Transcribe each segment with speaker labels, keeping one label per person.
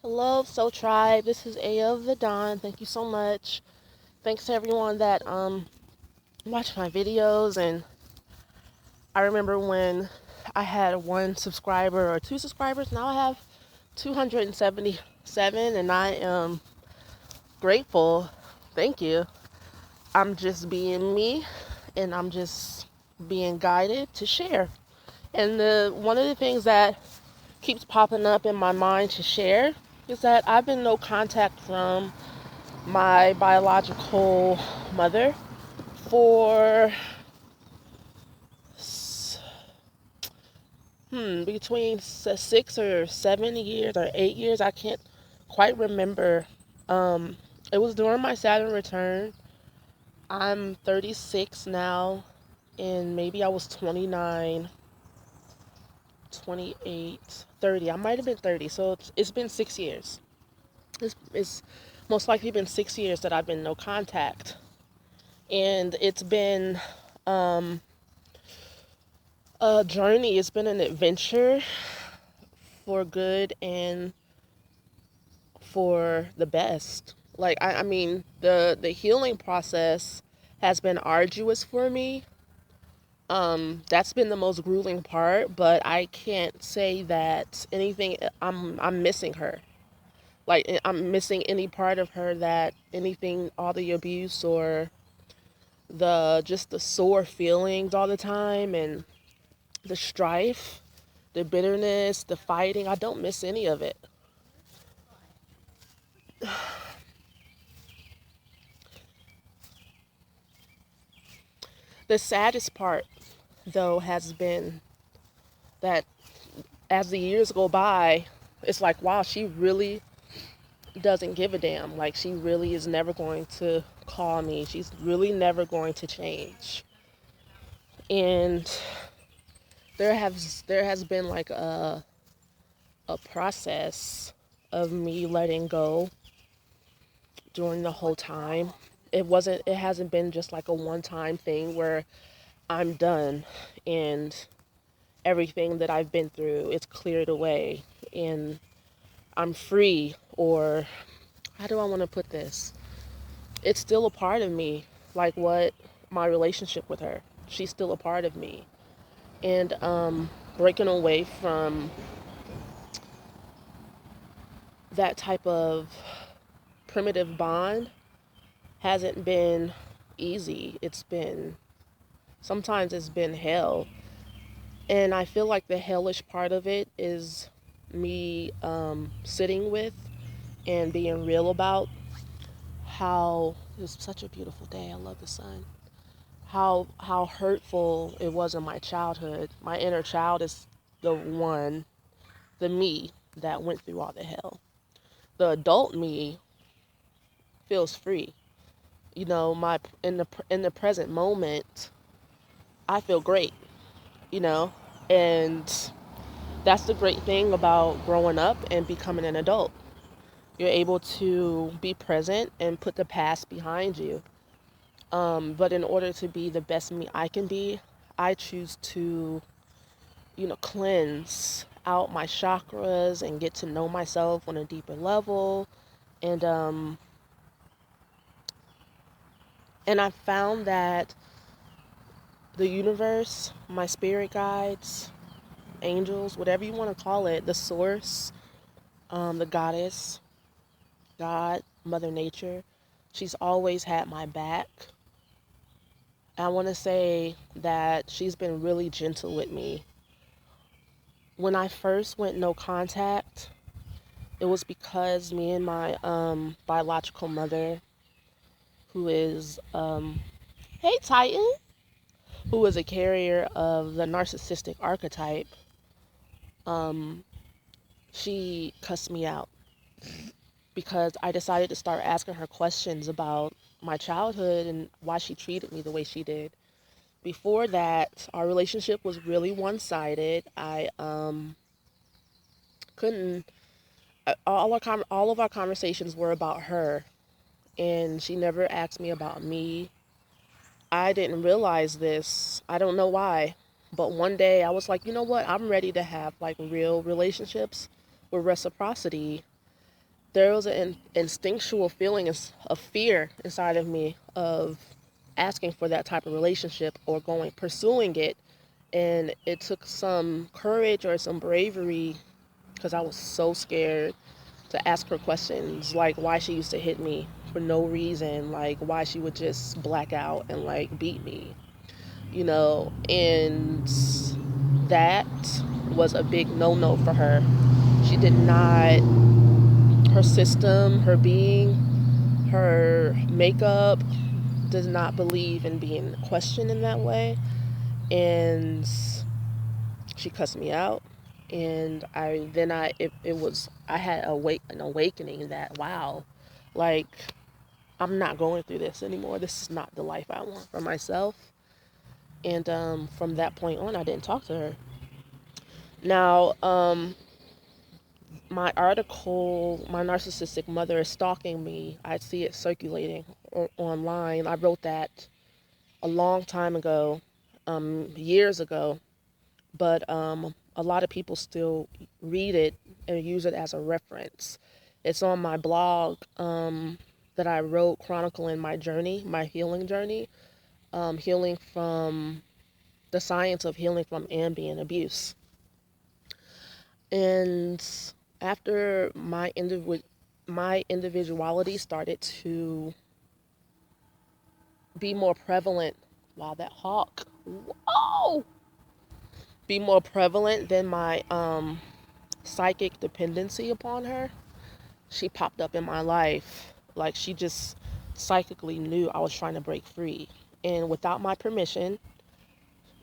Speaker 1: Hello, Soul Tribe. This is A of the Dawn. Thank you so much. Thanks to everyone that watched my videos. And I remember when I had one subscriber or two subscribers. Now I have 277, and I am grateful. Thank you. I'm just being me, and I'm just being guided to share. And one of the things that keeps popping up in my mind to share is that I've been no contact from my biological mother for between 6 or 7 years or 8 years. I can't quite remember. It was during my Saturn return. I'm 36 now, and maybe I was 29, 28, 30. I might have been 30, so it's been 6 years. It's most likely been 6 years that I've been no contact. And it's been a journey. It's been an adventure for good and for the best. Like I mean, the healing process has been arduous for me. That's been the most grueling part, but I can't say that anything. I'm missing her. Like I'm missing any part of her, that anything, all the abuse or the sore feelings all the time, and the strife, the bitterness, the fighting. I don't miss any of it. The saddest part, though, has been that as the years go by, it's like, wow, she really doesn't give a damn. Like, she really is never going to call me. She's really never going to change. And there has been like a process of me letting go during the whole time. It hasn't been just like a one-time thing where I'm done and everything that I've been through it's cleared away and I'm free. Or how do I want to put this? It's still a part of me, like what my relationship with her. She's still a part of me. And breaking away from that type of primitive bond hasn't been easy. Sometimes it's been hell. And I feel like the hellish part of it is me sitting with and being real about how it's such a beautiful day. I love the sun. How hurtful it was in my childhood. My inner child is the me that went through all the hell. The adult me feels free. You know, my in the present moment, I feel great. You know, and that's the great thing about growing up and becoming an adult. You're able to be present and put the past behind you. But in order to be the best me I can be, I choose to, cleanse out my chakras and get to know myself on a deeper level. And I found that the universe, my spirit guides, angels, whatever you want to call it, the source, the goddess, God, Mother Nature, she's always had my back. I want to say that she's been really gentle with me. When I first went no contact, it was because me and my biological mother, who is, hey Titan, who was a carrier of the narcissistic archetype, um, she cussed me out because I decided to start asking her questions about my childhood and why she treated me the way she did. Before that, our relationship was really one-sided. I couldn't. All of our conversations were about her, and she never asked me about me. I didn't realize this. I don't know why, but one day I was like, you know what? I'm ready to have like real relationships with reciprocity. there was an instinctual feeling of fear inside of me of asking for that type of relationship or pursuing it. And it took some courage or some bravery because I was so scared to ask her questions, like why she used to hit me for no reason, like why she would just black out and like beat me, and that was a big no-no for her. She did not, her system, her being, her makeup does not believe in being questioned in that way. And she cussed me out. And I had an awakening that, wow, like, I'm not going through this anymore. This is not the life I want for myself. And from that point on, I didn't talk to her. Now, my article, My Narcissistic Mother is Stalking Me, I see it circulating online. I wrote that a long time ago, years ago, but a lot of people still read it and use it as a reference. It's on my blog that I wrote chronicling my journey, my healing journey, healing from the science of healing from ambient abuse. And after my individuality started to be more prevalent, wow, that hawk, whoa, be more prevalent than my psychic dependency upon her, she popped up in my life. Like, she just psychically knew I was trying to break free. And without my permission,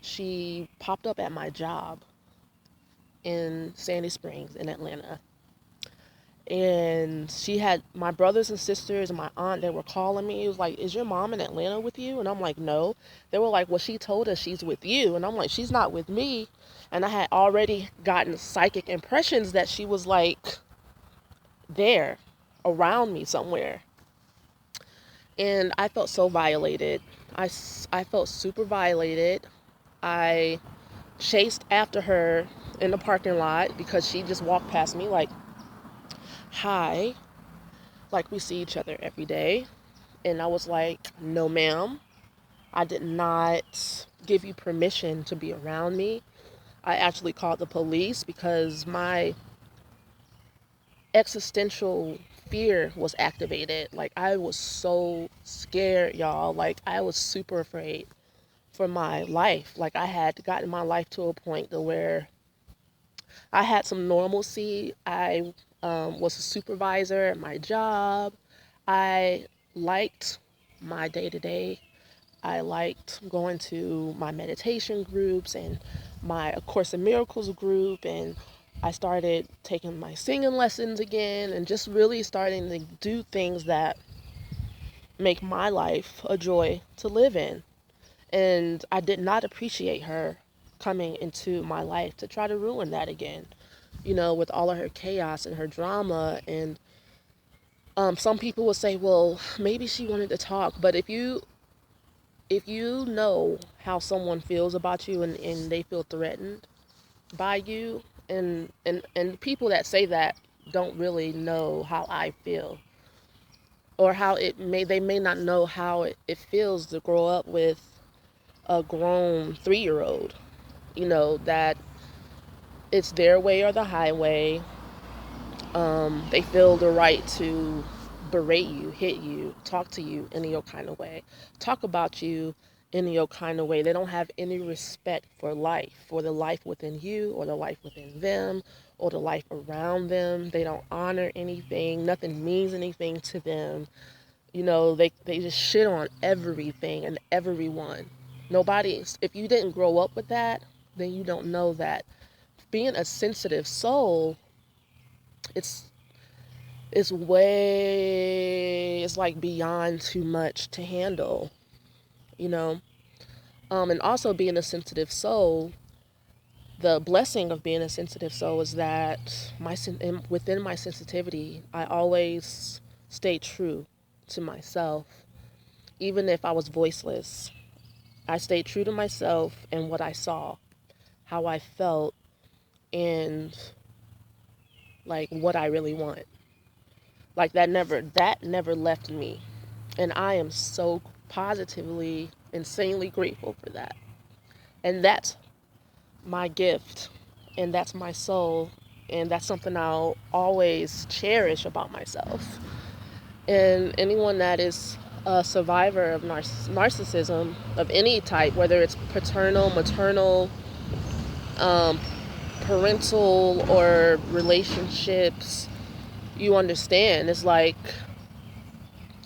Speaker 1: she popped up at my job in Sandy Springs in Atlanta. And she had my brothers and sisters and my aunt, they were calling me. It was like, is your mom in Atlanta with you? And I'm like, no. They were like, well, she told us she's with you. And I'm like, she's not with me. And I had already gotten psychic impressions that she was like there around me somewhere. And I felt so violated. I felt super violated. I chased after her in the parking lot because she just walked past me like, hi, like we see each other every day. And I was like, no, ma'am, I did not give you permission to be around me. I actually called the police because my existential fear was activated. Like, I was so scared, y'all. Like, I was super afraid for my life. Like, I had gotten my life to a point to where I had some normalcy. I was a supervisor at my job. I liked my day to day. I liked going to my meditation groups and my A Course in Miracles group, and I started taking my singing lessons again and just really starting to do things that make my life a joy to live in. And I did not appreciate her coming into my life to try to ruin that again, with all of her chaos and her drama. And some people will say, well, maybe she wanted to talk. But if you know how someone feels about you and they feel threatened by you, and people that say that don't really know how I feel, or how they may not know how it feels to grow up with a grown 3-year-old, that it's their way or the highway. They feel the right to berate you, hit you, talk to you in your kind of way, talk about you in your kind of way. They don't have any respect for life, for the life within you or the life within them or the life around them. They don't honor anything. Nothing means anything to them. They just shit on everything and everyone. If you didn't grow up with that, then you don't know that being a sensitive soul, it's it's like beyond too much to handle, you know. And also being a sensitive soul, the blessing of being a sensitive soul is that within my sensitivity, I always stay true to myself, even if I was voiceless. I stayed true to myself and what I saw, how I felt, and like what I really want. Like that never left me. And I am so positively, insanely grateful for that. And that's my gift. And that's my soul. And that's something I'll always cherish about myself. And anyone that is a survivor of narcissism of any type, whether it's paternal, maternal, um, parental, or relationships, you understand. It's like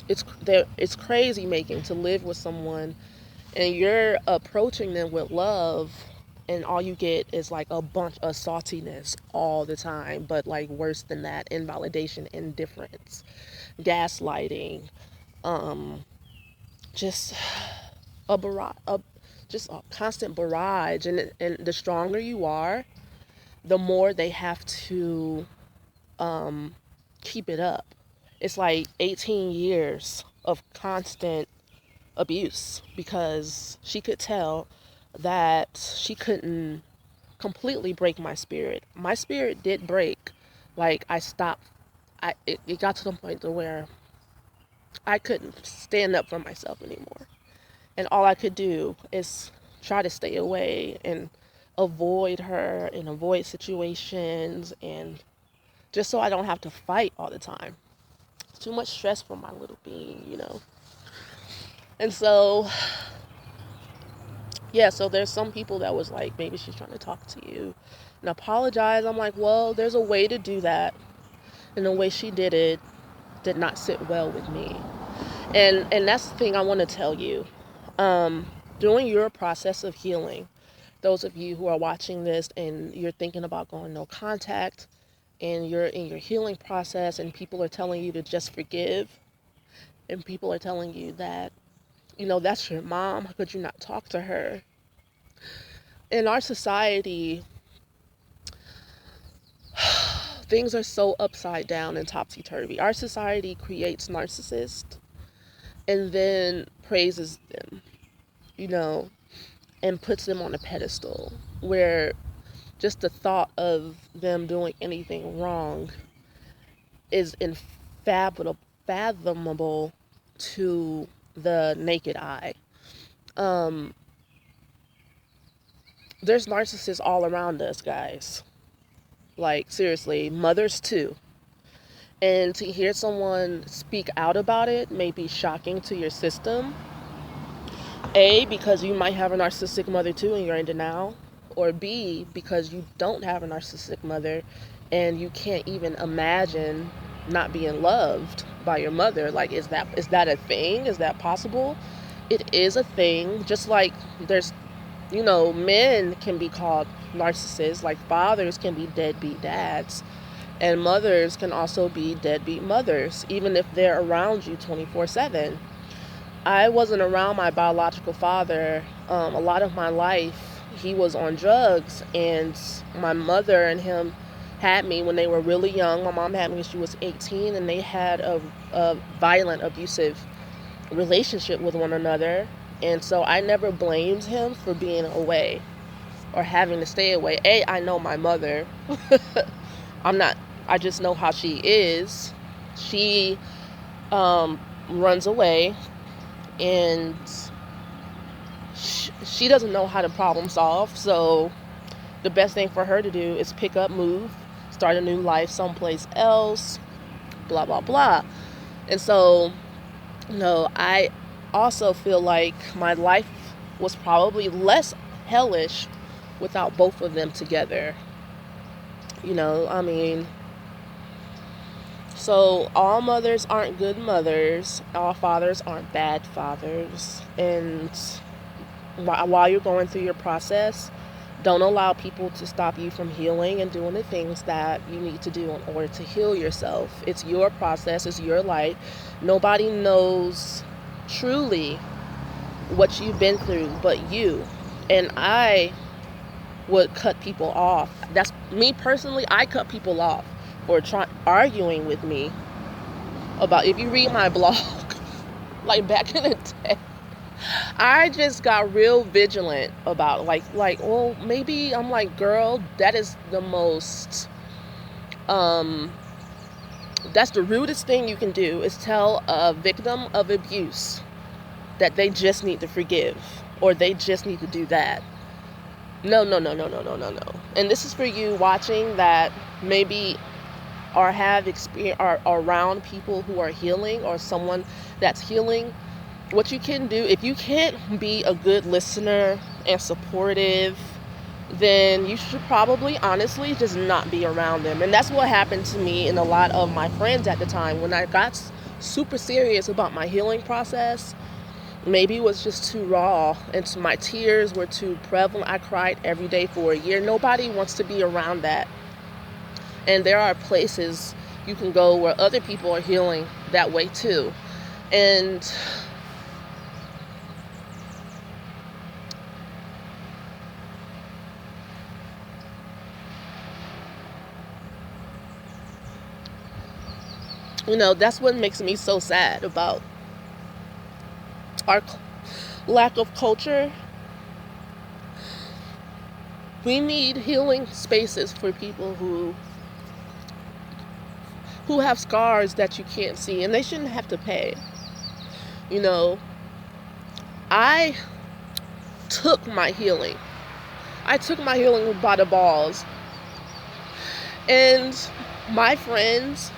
Speaker 1: it's crazy making to live with someone and you're approaching them with love, and all you get is like a bunch of saltiness all the time, but like worse than that, invalidation, indifference, gaslighting, um just a barrage, just a constant barrage. And the stronger you are, the more they have to um keep it up. It's like 18 years of constant abuse, because she could tell that she couldn't completely break my spirit. My spirit did break. Like I stopped. It got to the point to where I couldn't stand up for myself anymore. And all I could do is try to stay away and avoid her and avoid situations, and just so I don't have to fight all the time. It's too much stress for my little being. And so, yeah, so there's some people that was like, maybe she's trying to talk to you and apologize. I'm like, well, there's a way to do that. And the way she did it did not sit well with me. And that's the thing I want to tell you. During your process of healing, those of you who are watching this and you're thinking about going no contact, and you're in your healing process and people are telling you to just forgive, and people are telling you that, that's your mom, how could you not talk to her? In our society, things are so upside down and topsy-turvy. Our society creates narcissists and then praises them, and puts them on a pedestal where just the thought of them doing anything wrong is unfathomable to the naked eye. There's narcissists all around us, guys. Like, seriously, mothers too. And to hear someone speak out about it may be shocking to your system. A, because you might have a narcissistic mother too and you're in denial. Or B, because you don't have a narcissistic mother and you can't even imagine not being loved by your mother. Like, is that a thing? Is that possible? It is a thing. Just like there's, men can be called narcissists, like fathers can be deadbeat dads. And mothers can also be deadbeat mothers, even if they're around you 24/7. I wasn't around my biological father a lot of my life. He was on drugs, and my mother and him had me when they were really young. My mom had me when she was 18, and they had a violent, abusive relationship with one another. And so I never blamed him for being away or having to stay away. I know my mother. I just know how she is. She runs away, and she doesn't know how to problem solve. So the best thing for her to do is pick up, move, start a new life someplace else, blah, blah, blah. And so, I also feel like my life was probably less hellish without both of them together. So all mothers aren't good mothers. All fathers aren't bad fathers. And while you're going through your process, don't allow people to stop you from healing and doing the things that you need to do in order to heal yourself. It's your process. It's your life. Nobody knows truly what you've been through but you. And I would cut people off. That's me personally. I cut people off for arguing with me about, if you read my blog, like back in the day, I just got real vigilant about well, maybe I'm like, girl, that is the most That's the rudest thing you can do, is tell a victim of abuse that they just need to forgive, or they just need to do that. No, no, no, no, no, no, no, no. And this is for you watching that maybe or have experience or around people who are healing, or someone that's healing. What you can do, if you can't be a good listener and supportive, then you should probably honestly just not be around them. And that's what happened to me and a lot of my friends at the time. When I got super serious about my healing process, maybe it was just too raw and my tears were too prevalent. I cried every day for a year. Nobody wants to be around that. And there are places you can go where other people are healing that way too. And that's what makes me so sad about our lack of culture. We need healing spaces for people who have scars that you can't see, and they shouldn't have to pay. I took my healing. I took my healing by the balls. And my friends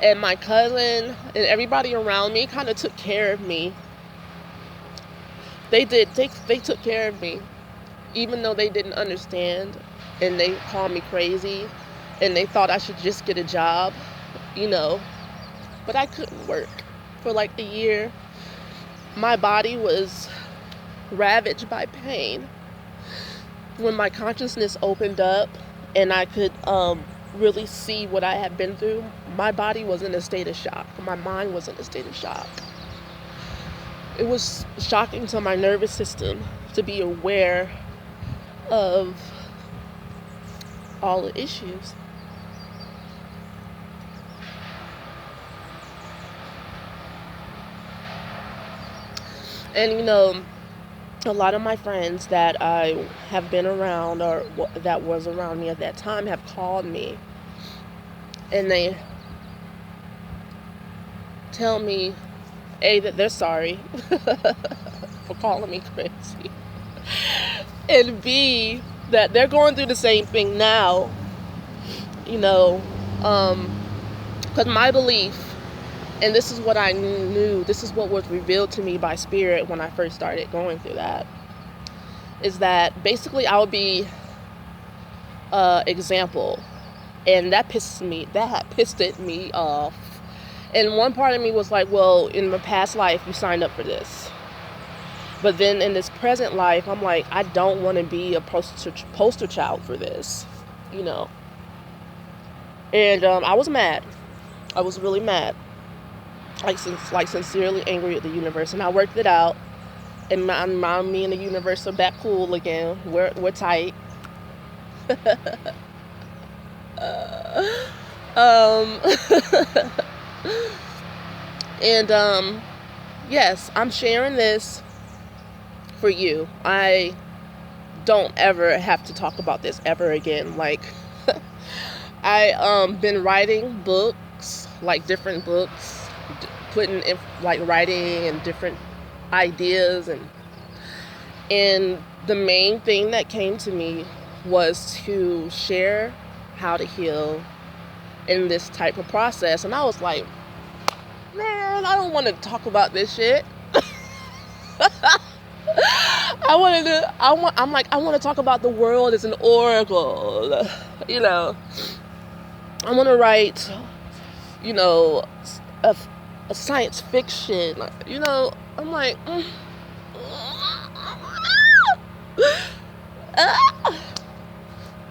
Speaker 1: and my cousin and everybody around me kind of took care of me. They did. They took care of me, even though they didn't understand, and they called me crazy, and they thought I should just get a job, But I couldn't work for like a year. My body was ravaged by pain. When my consciousness opened up and I could really see what I had been through, my body was in a state of shock. My mind was in a state of shock. It was shocking to my nervous system to be aware of all the issues. And a lot of my friends that I have been around, or that was around me at that time, have called me and they tell me, A, that they're sorry for calling me crazy, and B, that they're going through the same thing now, because my belief, and this is what I knew, this is what was revealed to me by Spirit when I first started going through that, is that basically I would be example. And that pissed me off. And one part of me was like, well, in the past life, you signed up for this. But then in this present life, I'm like, I don't want to be a poster child for this, And I was mad. I was really mad. Like sincerely angry at the universe. And I worked it out. And me and the universe are back cool again. We're tight. And yes, I'm sharing this for you. I don't ever have to talk about this ever again. Like, I been writing books, like different books, putting in, like, writing and different ideas, and the main thing that came to me was to share how to heal in this type of process. And I was like, man, I don't want to talk about this shit. I want to talk about the world as an oracle. I want to write, a science fiction. I'm like,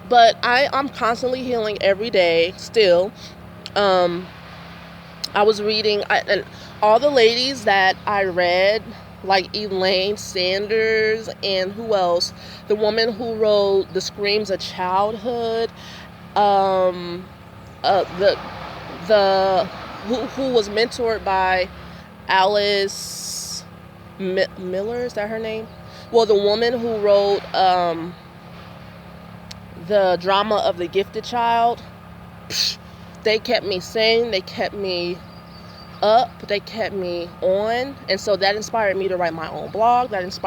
Speaker 1: but I'm constantly healing every day still. I was reading, and all the ladies that I read, like Elaine Sanders, and who else? The woman who wrote The Screams of Childhood, the who was mentored by Alice Miller, is that her name? Well, the woman who wrote the drama of The Gifted Child. they kept me sane, they kept me up, they kept me on, and so that inspired me to write my own blog. That's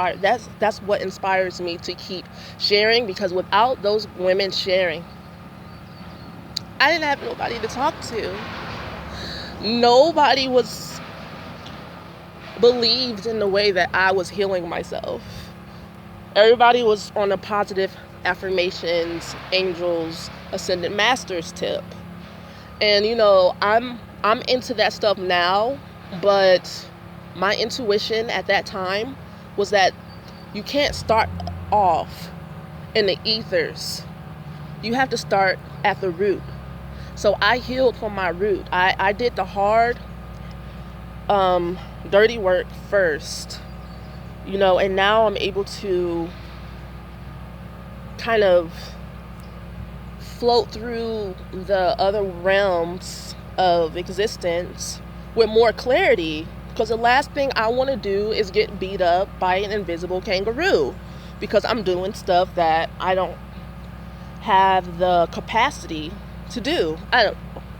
Speaker 1: what inspires me to keep sharing, because without those women sharing, I didn't have nobody to talk to. Nobody believed in the way that I was healing myself. Everybody was on a positive affirmations, angels, ascended masters tip. And I'm into that stuff now, but my intuition at that time was that you can't start off in the ethers. You have to start at the root. So I healed from my root. I did the hard, dirty work first, and now I'm able to kind of float through the other realms of existence with more clarity, because the last thing I want to do is get beat up by an invisible kangaroo, because I'm doing stuff that I don't have the capacity to do.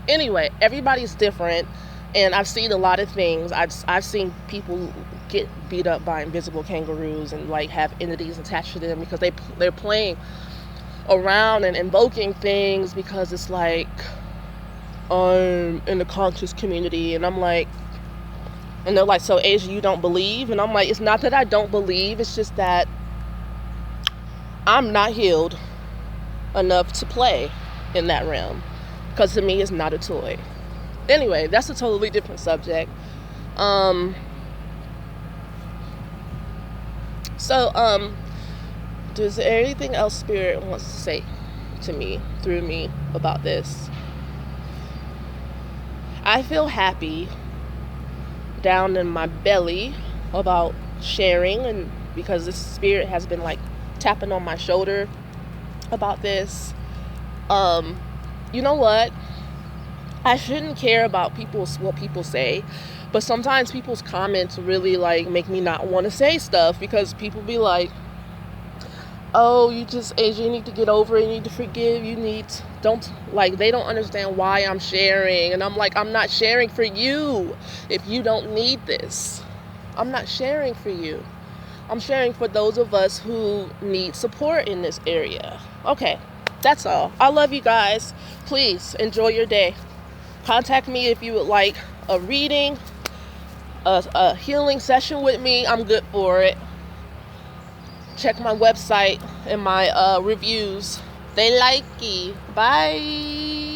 Speaker 1: Anyway, everybody's different, and I've seen a lot of things. I've seen people get beat up by invisible kangaroos and like have entities attached to them because they're playing around and invoking things, because it's like, I'm in the conscious community, and I'm like, and they're like, so Asia, you don't believe? And I'm like, it's not that I don't believe, it's just that I'm not healed enough to play in that realm, because to me it's not a toy. Anyway, that's a totally different subject. Does there anything else Spirit wants to say to me, through me, about this? I feel happy down in my belly about sharing, and because this Spirit has been like tapping on my shoulder about this. You know what? I shouldn't care about what people say, but sometimes people's comments really like make me not want to say stuff, because people be like, oh, Asia, you need to get over it, you need to forgive, they don't understand why I'm sharing. And I'm like, I'm not sharing for you if you don't need this. I'm not sharing for you. I'm sharing for those of us who need support in this area. Okay, that's all. I love you guys. Please enjoy your day. Contact me if you would like a reading, a healing session with me. I'm good for it. Check my website and my reviews. They like it. Bye.